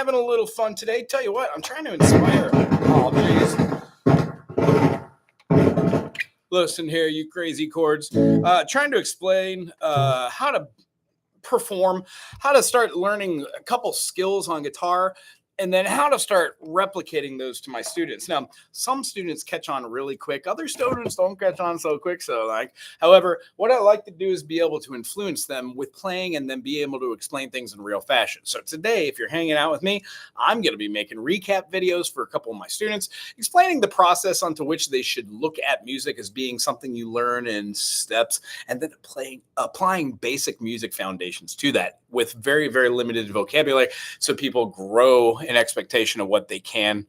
having a little fun today. Tell you what, I'm trying to inspire. Oh, please. Listen here, you crazy chords. Trying to explain how to perform, how to start learning a couple skills on guitar, and then how to start replicating those to my students. Now, some students catch on really quick. Other students don't catch on so quick. However, what I like to do is be able to influence them with playing and then be able to explain things in real fashion. So today, if you're hanging out with me, I'm going to be making recap videos for a couple of my students, explaining the process onto which they should look at music as being something you learn in steps, and then applying basic music foundations to that with very, very limited vocabulary so people grow in expectation of what they can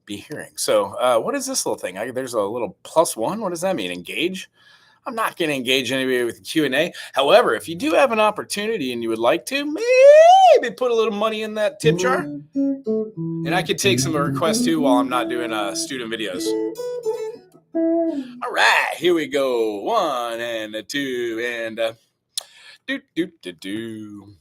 be hearing. So what is this little thing? There's a little +1. What does that mean? Engage? I'm not going to engage anybody with Q&A. However, if you do have an opportunity and you would like to, maybe put a little money in that tip jar. And I could take some requests too while I'm not doing student videos. All right, here we go. 1 and a 2 and do.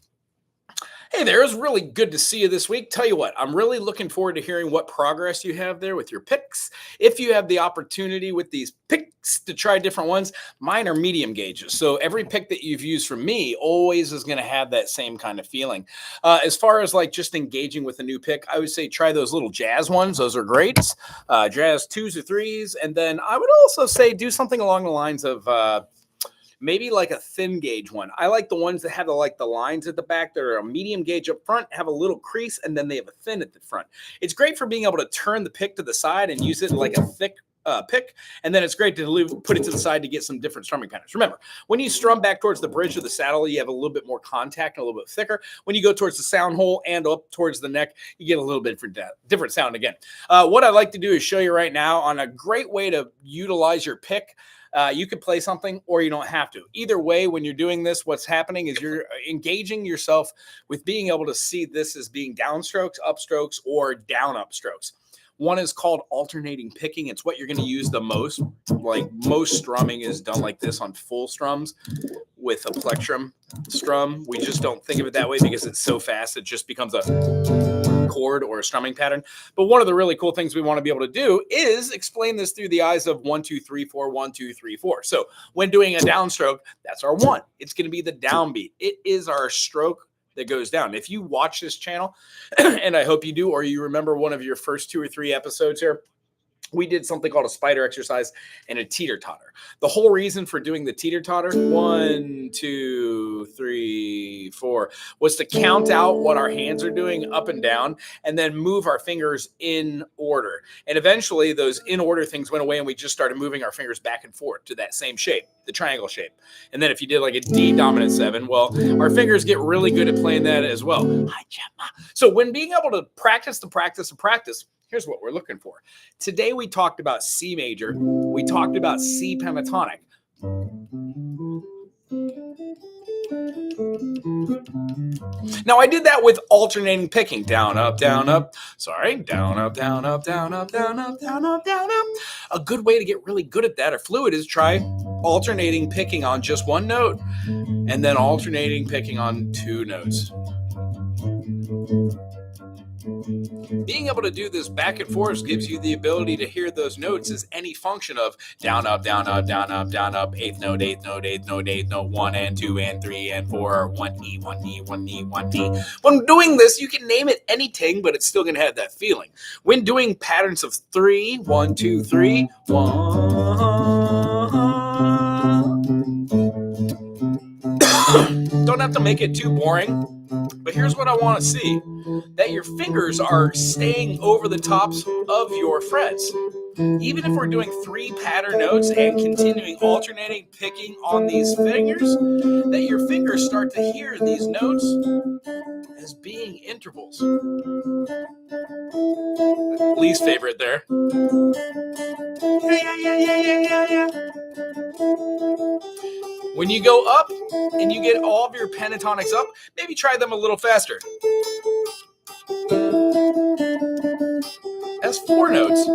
Hey there, it was really good to see you this week. Tell you what, I'm really looking forward to hearing what progress you have there with your picks. If you have the opportunity with these picks to try different ones, mine are medium gauges. So every pick that you've used from me always is going to have that same kind of feeling. As far as like just engaging with a new pick, I would say try those little jazz ones. Those are great. Jazz 2s or 3s. And then I would also say do something along the lines of maybe like a thin gauge one. I like the ones that have the lines at the back that are a medium gauge up front, have a little crease, and then they have a thin at the front. It's great for being able to turn the pick to the side and use it like a thick pick, and then it's great to put it to the side to get some different strumming patterns. Remember, when you strum back towards the bridge of the saddle, you have a little bit more contact and a little bit thicker. When you go towards the sound hole and up towards the neck, you get a little bit different sound again. What I like to do is show you right now on a great way to utilize your pick. You can play something or you don't have to. Either way, when you're doing this, what's happening is you're engaging yourself with being able to see this as being downstrokes, upstrokes, or down upstrokes. One is called alternating picking. It's what you're going to use the most. Like most strumming is done like this on full strums with a plectrum strum. We just don't think of it that way because it's so fast. It just becomes a chord or a strumming pattern. But one of the really cool things we want to be able to do is explain this through the eyes of 1, 2, 3, 4, 1, 2, 3, 4. So when doing a downstroke, that's our 1. It's going to be the downbeat. It is our stroke that goes down. If you watch this channel, and I hope you do, or you remember one of your first 2 or 3 episodes here, we did something called a spider exercise and a teeter-totter. The whole reason for doing the teeter-totter, 1, 2, 3, 4, was to count out what our hands are doing up and down and then move our fingers in order. And eventually those in order things went away and we just started moving our fingers back and forth to that same shape, the triangle shape. And then if you did like a D dominant 7, well, our fingers get really good at playing that as well. Hi, Gemma. So when being able to practice, here's what we're looking for. Today we talked about C major. We talked about C pentatonic. Now I did that with alternating picking. Down, up, down, up. Sorry. Down, up, down, up, down, up, down, up, down, up, down, up. A good way to get really good at that or fluid is try alternating picking on just one note and then alternating picking on 2 notes. Being able to do this back and forth gives you the ability to hear those notes as any function of down, up, down, up, down, up, down, up, 8th note, 8th note, 8th note, 8th note, 1 and 2 and 3 and 4, 1 E, 1 E, 1 E, 1 E. When doing this, you can name it anything, but it's still going to have that feeling. When doing patterns of 3, 1, 2, 3, 1. Don't have to make it too boring. But here's what I want to see, that your fingers are staying over the tops of your frets. Even if we're doing 3 pattern notes and continuing alternating picking on these fingers, that your fingers start to hear these notes as being intervals. Least favorite there. Yeah. When you go up and you get all of your pentatonics up, maybe try them a little faster. As 4 notes.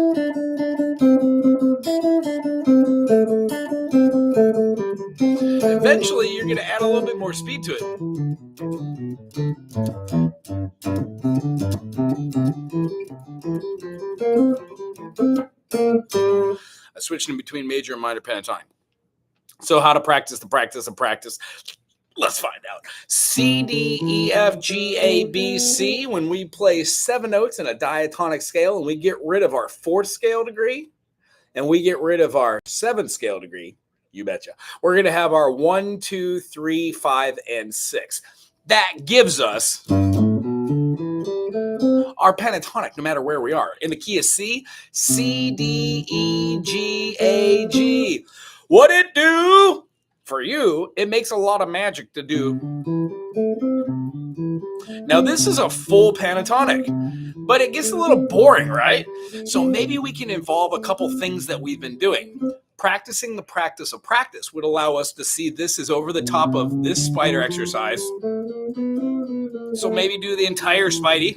Eventually, you're going to add a little bit more speed to it. Switching in between major and minor pentatonic. So how to practice the practice of practice? Let's find out. C, D, E, F, G, A, B, C. When we play 7 notes in a diatonic scale and we get rid of our 4th scale degree and we get rid of our 7th scale degree, you betcha, we're going to have our 1, 2, 3, 5, and 6. That gives us our pentatonic no matter where we are. In the key of C, C, D, E, G, A, G. What it do? For you, it makes a lot of magic to do. Now, this is a full pentatonic, but it gets a little boring, right? So maybe we can involve a couple things that we've been doing. Practicing the practice of practice would allow us to see this is over the top of this spider exercise. So maybe do the entire Spidey.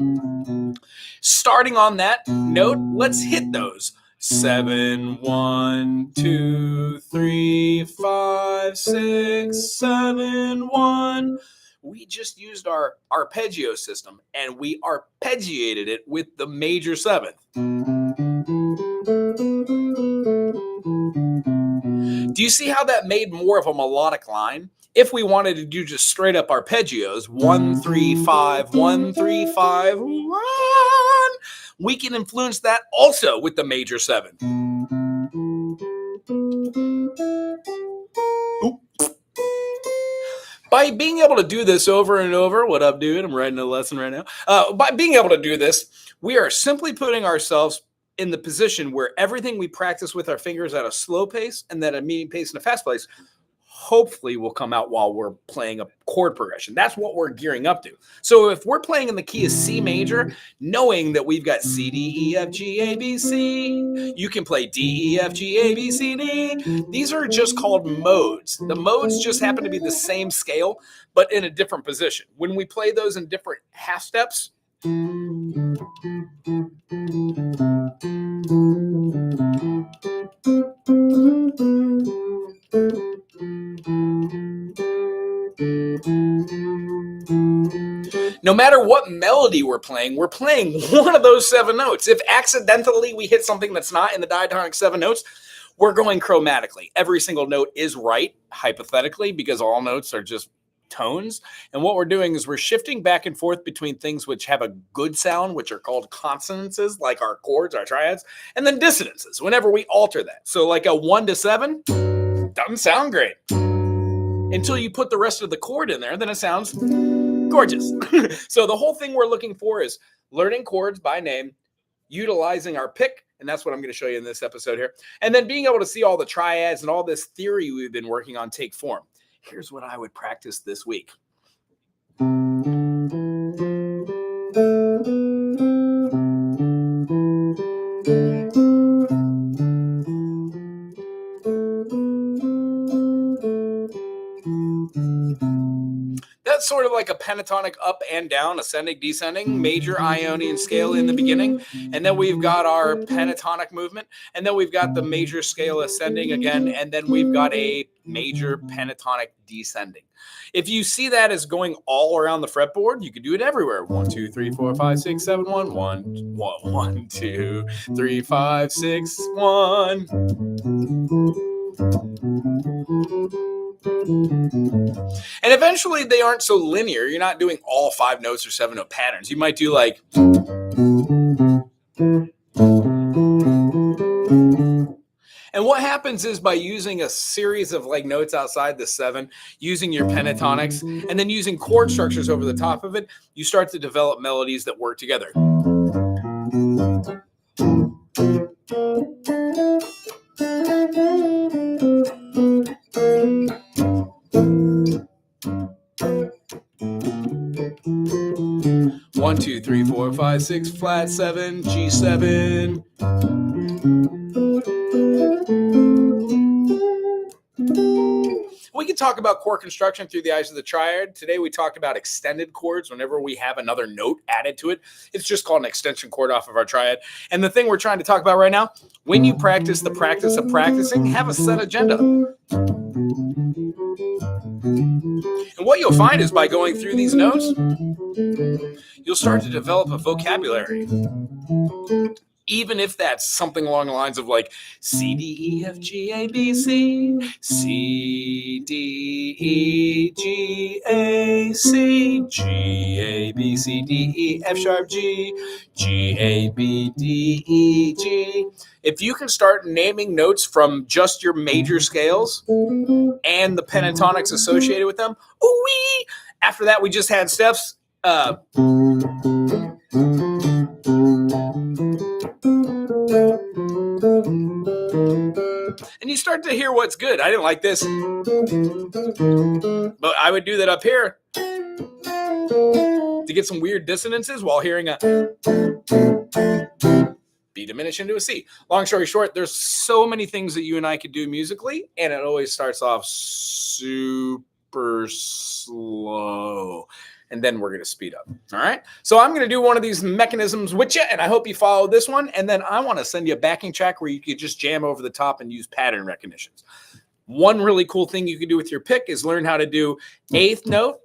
Starting on that note, let's hit those. 7, 1, 2, 3, 5, 6, 7, 1. We just used our arpeggio system and we arpeggiated it with the major 7th. Do you see how that made more of a melodic line? If we wanted to do just straight up arpeggios, 1, 3, 5, 1, 3, 5, 1, we can influence that also with the major 7. By being able to do this over and over, what I'm doing, I'm writing a lesson right now. By being able to do this, we are simply putting ourselves in the position where everything we practice with our fingers at a slow pace and then a medium pace and a fast pace hopefully will come out while we're playing a chord progression. That's what we're gearing up to. So if we're playing in the key of C major, knowing that we've got C, D, E, F, G, A, B, C, you can play D, E, F, G, A, B, C, D. These are just called modes. The modes just happen to be the same scale, but in a different position. When we play those in different half steps, no matter what melody we're playing one of those 7 notes. If accidentally we hit something that's not in the diatonic 7 notes, we're going chromatically. Every single note is right, hypothetically, because all notes are just tones. And what we're doing is we're shifting back and forth between things which have a good sound, which are called consonances, like our chords, our triads, and then dissonances whenever we alter that. So like a 1 to 7 doesn't sound great until you put the rest of the chord in there, then it sounds gorgeous. So the whole thing we're looking for is learning chords by name, utilizing our pick, and that's what I'm going to show you in this episode here, and then being able to see all the triads and all this theory we've been working on take form. Here's what I would practice this week. That's sort of like a pentatonic up and down, ascending, descending, major Ionian scale in the beginning. And then we've got our pentatonic movement. And then we've got the major scale ascending again. And then we've got a major pentatonic descending. If you see that as going all around the fretboard, you could do it everywhere. 1, 2, 3, 4, 5, 6, 7, 1, 1, 1, 2, 3, 5, 6, 1. And eventually they aren't so linear. You're not doing all 5 notes or 7 note patterns. You might do like, and what happens is by using a series of like notes outside the 7, using your pentatonics, and then using chord structures over the top of it, you start to develop melodies that work together. One, 2, 3, 4, 5, 6, flat 7, G7. We can talk about chord construction through the eyes of the triad. Today we talked about extended chords. Whenever we have another note added to it, it's just called an extension chord off of our triad. And the thing we're trying to talk about right now, when you practice the practice of practicing, have a set agenda. And what you'll find is by going through these notes, you'll start to develop a vocabulary. even if that's something along the lines of like C, D, E, F, G, A, B, C, C, D, E, G, A, C, G, A, B, C, D, E, F sharp, G, G, A, B, D, E, G. If you can start naming notes from just your major scales and the pentatonics associated with them, ooh-wee. After that, we just had steps. And you start to hear what's good. I didn't like this, but I would do that up here to get some weird dissonances while hearing a B diminished into a C. Long story short, there's so many things that you and I could do musically, and it always starts off super slow. And then we're going to speed up. All right. So I'm going to do one of these mechanisms with you, and I hope you follow this one. And then I want to send you a backing track where you could just jam over the top and use pattern recognitions. One really cool thing you can do with your pick is learn how to do eighth note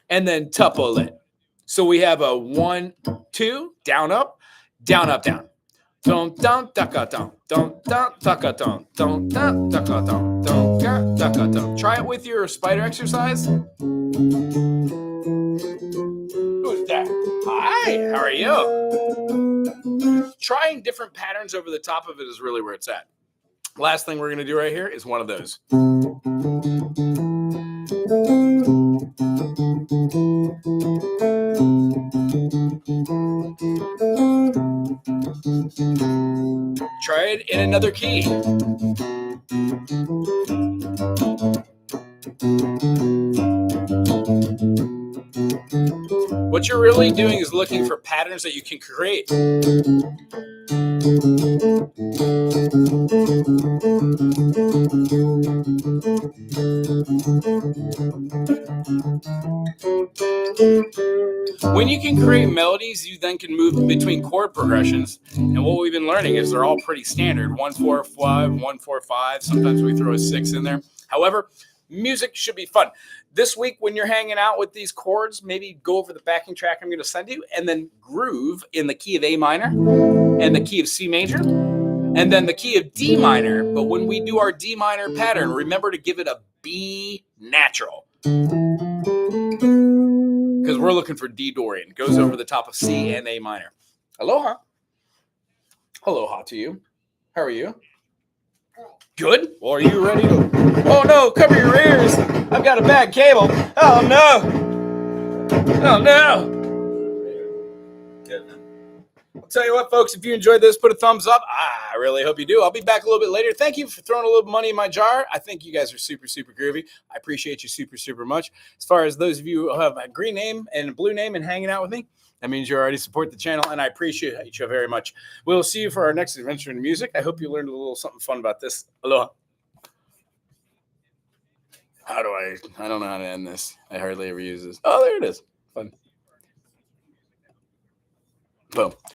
and then tuple it. So we have a 1, 2, down, up, down, up, down. Don't down, ducka down, don't down, ducka down, don't down, ducka down, don't down, ducka down. Try it with your spider exercise. Who's that? Hi, how are you? Trying different patterns over the top of it is really where it's at. Last thing we're going to do right here is one of those. Try it in another key. What you're really doing is looking for patterns that you can create. When you can create melodies, you then can move between chord progressions. And what we've been learning is they're all pretty standard. 1, 4, 5, 1, 4, 5. Sometimes we throw a 6 in there. However, music should be fun. This week, when you're hanging out with these chords, maybe go over the backing track I'm going to send you and then groove in the key of A minor and the key of C major and then the key of D minor. But when we do our D minor pattern, remember to give it a B natural because we're looking for D Dorian. Goes over the top of C and A minor. Aloha. Aloha to you. How are you? Good. Well, are you ready to? Oh no! Cover your ears. I've got a bad cable. Oh no! Oh no! I'll tell you what, folks. If you enjoyed this, put a thumbs up. I really hope you do. I'll be back a little bit later. Thank you for throwing a little money in my jar. I think you guys are super, super groovy. I appreciate you super, super much. As far as those of you who have a green name and a blue name and hanging out with me, that means you already support the channel, and I appreciate you very much. We'll see you for our next adventure in music. I hope you learned a little something fun about this. Aloha. I don't know how to end this. I hardly ever use this. Oh, there it is. Fun. Boom.